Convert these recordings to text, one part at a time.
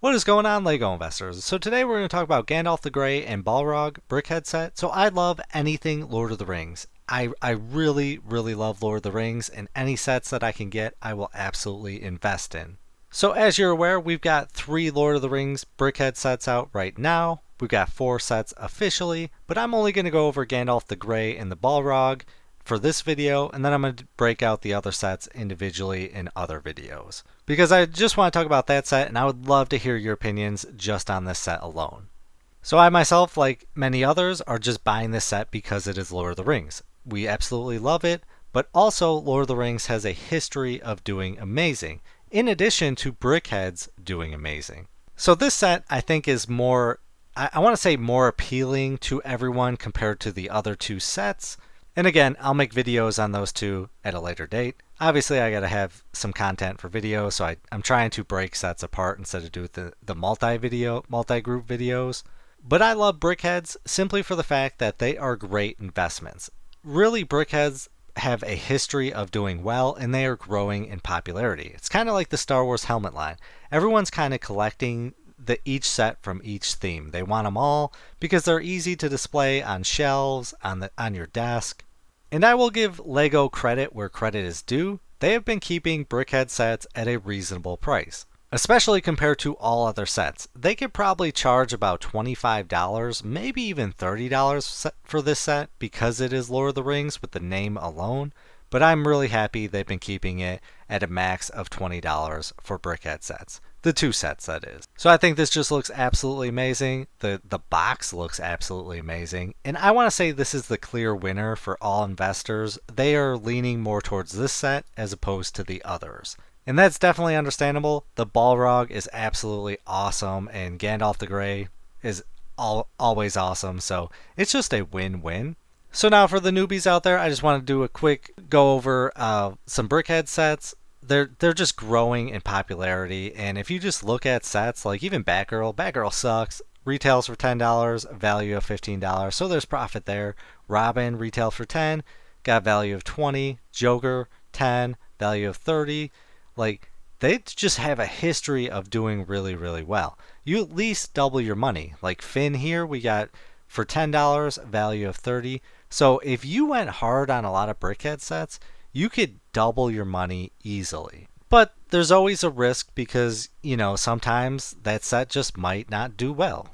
What is going on, LEGO investors? So today we're going to talk about Gandalf the Grey and Balrog brickhead set. So I love anything Lord of the Rings. I really love Lord of the Rings, and any sets that I can get I will absolutely invest in. So as you're aware, we've got 3 Lord of the Rings brickhead sets out right now. We've got 4 sets officially, but I'm only going to go over Gandalf the Grey and the Balrog for this video, and then I'm going to break out the other sets individually in other videos. Because I just want to talk about that set, and I would love to hear your opinions just on this set alone. So I myself, like many others, are just buying this set because it is Lord of the Rings. We absolutely love it, but also Lord of the Rings has a history of doing amazing, in addition to brickheads doing amazing. So this set I think is more, I want to say more appealing to everyone compared to the other 2 sets. And again, I'll make videos on those 2 at a later date. Obviously, I gotta have some content for videos, so I'm trying to break sets apart instead of do the multi-group videos. But I love brickheads simply for the fact that they are great investments. Really, brickheads have a history of doing well, and they are growing in popularity. It's kind of like the Star Wars helmet line. Everyone's kind of collecting each set from each theme. They want them all because they're easy to display on shelves, on your desk. And I will give LEGO credit where credit is due. They have been keeping brickhead sets at a reasonable price, especially compared to all other sets. They could probably charge about $25, maybe even $30 for this set because it is Lord of the Rings with the name alone. But I'm really happy they've been keeping it at a max of $20 for brickhead sets. The 2 sets, that is. So I think this just looks absolutely amazing. The box looks absolutely amazing. And I want to say this is the clear winner for all investors. They are leaning more towards this set as opposed to the others. And that's definitely understandable. The Balrog is absolutely awesome, and Gandalf the Grey is always awesome. So it's just a win-win. So now for the newbies out there, I just want to do a quick go over some brickhead sets. They're just growing in popularity, and if you just look at sets like even Batgirl sucks. Retails for $10, value of $15, so there's profit there. Robin retail for $10, got value of $20. Joker $10, value of $30. Like, they just have a history of doing really well. You at least double your money. Like Finn here, we got for $10, value of $30. So if you went hard on a lot of brickhead sets, you could double your money easily. But there's always a risk because, sometimes that set just might not do well.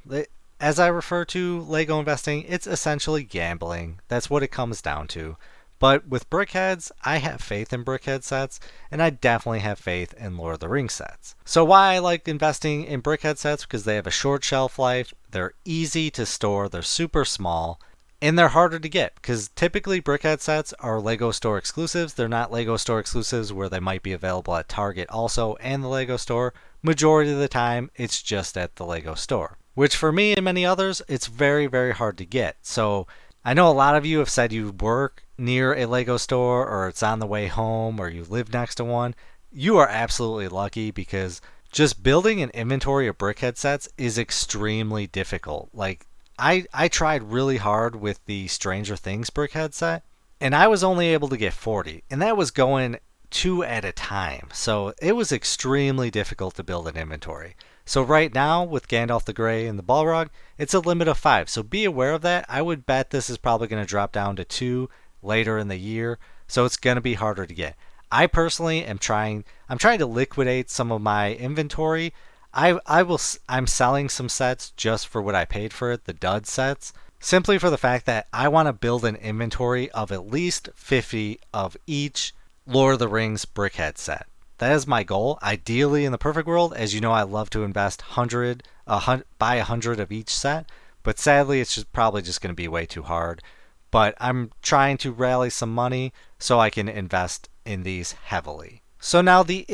As I refer to LEGO investing, it's essentially gambling. That's what it comes down to. But with brickheads, I have faith in brickhead sets, and I definitely have faith in Lord of the Rings sets. So why I like investing in brickhead sets? Because they have a short shelf life, they're easy to store, they're super small, and they're harder to get because typically brickhead sets are LEGO store exclusives. They're not LEGO store exclusives where they might be available at Target also and the LEGO store. Majority of the time, it's just at the LEGO store, which for me and many others, it's very hard to get. So I know a lot of you have said you work near a LEGO store or it's on the way home or you live next to one. You are absolutely lucky because just building an inventory of brickhead sets is extremely difficult. Like, I tried really hard with the Stranger Things brickhead set, and I was only able to get 40, and that was going 2 at a time. So it was extremely difficult to build an inventory. So right now with Gandalf the Grey and the Balrog, it's a limit of 5. So be aware of that. I would bet this is probably going to drop down to 2 later in the year. So it's going to be harder to get. I personally am trying to liquidate some of my inventory. I'm selling some sets just for what I paid for it, the dud sets, simply for the fact that I want to build an inventory of at least 50 of each Lord of the Rings brickhead set. That is my goal. Ideally, in the perfect world, as you know, I love to invest buy 100 of each set, but sadly, it's probably just going to be way too hard. But I'm trying to rally some money so I can invest in these heavily. So now the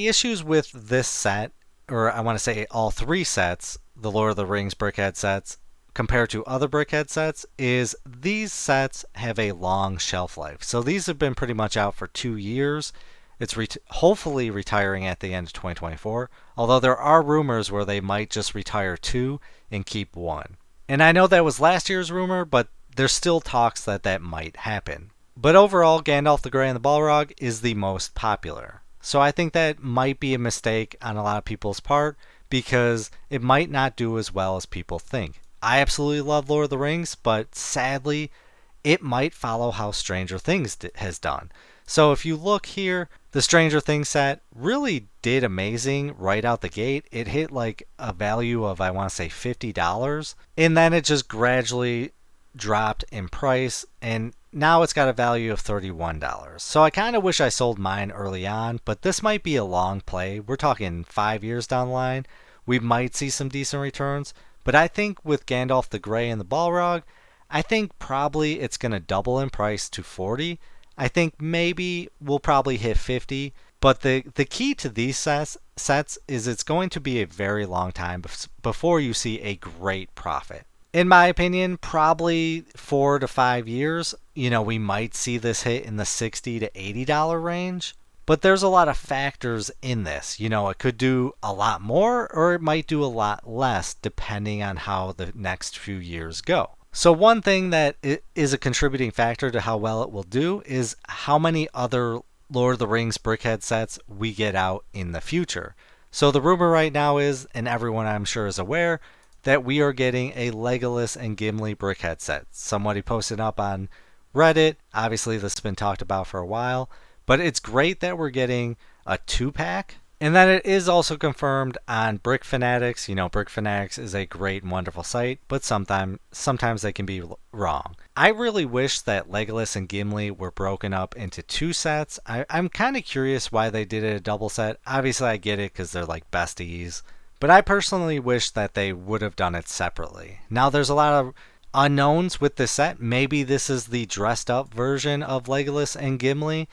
issues with this set, or I want to say all 3 sets, the Lord of the Rings brickhead sets, compared to other brickhead sets, is these sets have a long shelf life. So these have been pretty much out for 2 years. It's hopefully retiring at the end of 2024, although there are rumors where they might just retire 2 and keep 1. And I know that was last year's rumor, but there's still talks that might happen. But overall, Gandalf the Grey and the Balrog is the most popular. So I think that might be a mistake on a lot of people's part because it might not do as well as people think. I absolutely love Lord of the Rings, but sadly, it might follow how Stranger Things has done. So if you look here, the Stranger Things set really did amazing right out the gate. It hit like a value of, I want to say, $50, and then it just gradually dropped in price, and now it's got a value of $31. So I kind of wish I sold mine early on, but this might be a long play. We're talking 5 years down the line. We might see some decent returns, but I think with Gandalf the Grey and the Balrog, I think probably it's going to double in price to 40. I think maybe we'll probably hit 50, but the key to these sets is it's going to be a very long time before you see a great profit. In my opinion, probably 4 to 5 years. We might see this hit in the $60 to $80 range. But there's a lot of factors in this. It could do a lot more or it might do a lot less depending on how the next few years go. So one thing that is a contributing factor to how well it will do is how many other Lord of the Rings brickhead sets we get out in the future. So the rumor right now is, and everyone I'm sure is aware, that we are getting a Legolas and Gimli brickhead set. Somebody posted up on Reddit. Obviously, this has been talked about for a while, but it's great that we're getting a 2-pack. And then it is also confirmed on Brick Fanatics. Brick Fanatics is a great and wonderful site, but sometimes they can be wrong. I really wish that Legolas and Gimli were broken up into 2 sets. I'm kind of curious why they did it a double set. Obviously, I get it because they're like besties. But I personally wish that they would have done it separately. Now, there's a lot of unknowns with this set. Maybe this is the dressed up version of Legolas and Gimli,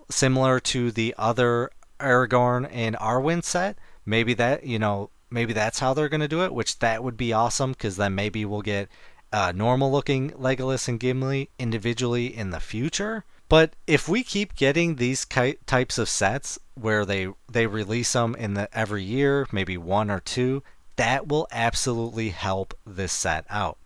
similar to the other Aragorn and Arwen set. Maybe that's how they're going to do it, which that would be awesome because then maybe we'll get normal looking Legolas and Gimli individually in the future. But if we keep getting these types of sets where they release them every year, maybe 1 or 2, that will absolutely help this set out.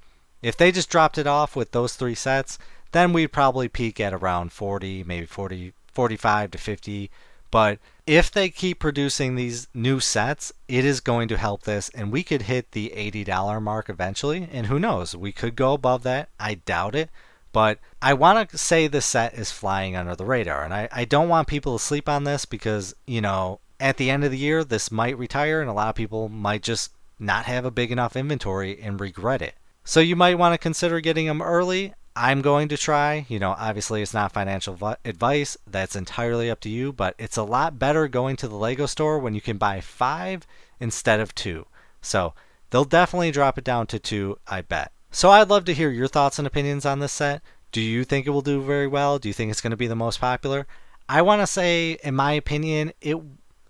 If they just dropped it off with those 3 sets, then we'd probably peak at around 40, maybe 40, 45 to 50. But if they keep producing these new sets, it is going to help this, and we could hit the $80 mark eventually. And who knows, we could go above that. I doubt it. But I want to say the set is flying under the radar. And I don't want people to sleep on this because, at the end of the year, this might retire and a lot of people might just not have a big enough inventory and regret it. So you might want to consider getting them early. I'm going to try. Obviously it's not financial advice. That's entirely up to you. But it's a lot better going to the Lego store when you can buy 5 instead of 2. So they'll definitely drop it down to 2, I bet. So I'd love to hear your thoughts and opinions on this set. Do you think it will do very well? Do you think it's going to be the most popular? I want to say, in my opinion,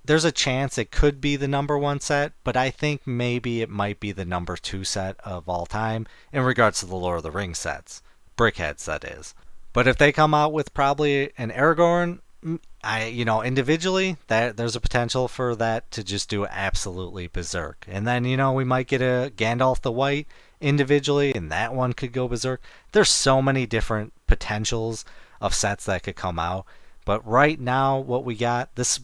there's a chance it could be the number 1 set, but I think maybe it might be the number 2 set of all time in regards to the Lord of the Rings sets. Brickheadz, that is. But if they come out with probably an Aragorn, individually, there's a potential for that to just do absolutely berserk. And then, we might get a Gandalf the White individually, and that one could go berserk. There's so many different potentials of sets that could come out. But right now, what we got, this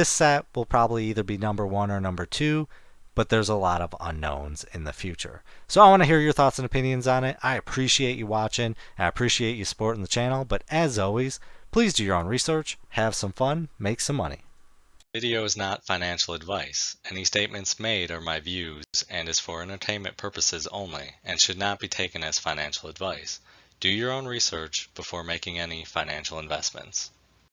set will probably either be number 1 or number 2, but there's a lot of unknowns in the future. So I want to hear your thoughts and opinions on it. I appreciate you watching, and I appreciate you supporting the channel, but as always, please do your own research, have some fun, make some money. Video is not financial advice. Any statements made are my views and is for entertainment purposes only and should not be taken as financial advice. Do your own research before making any financial investments.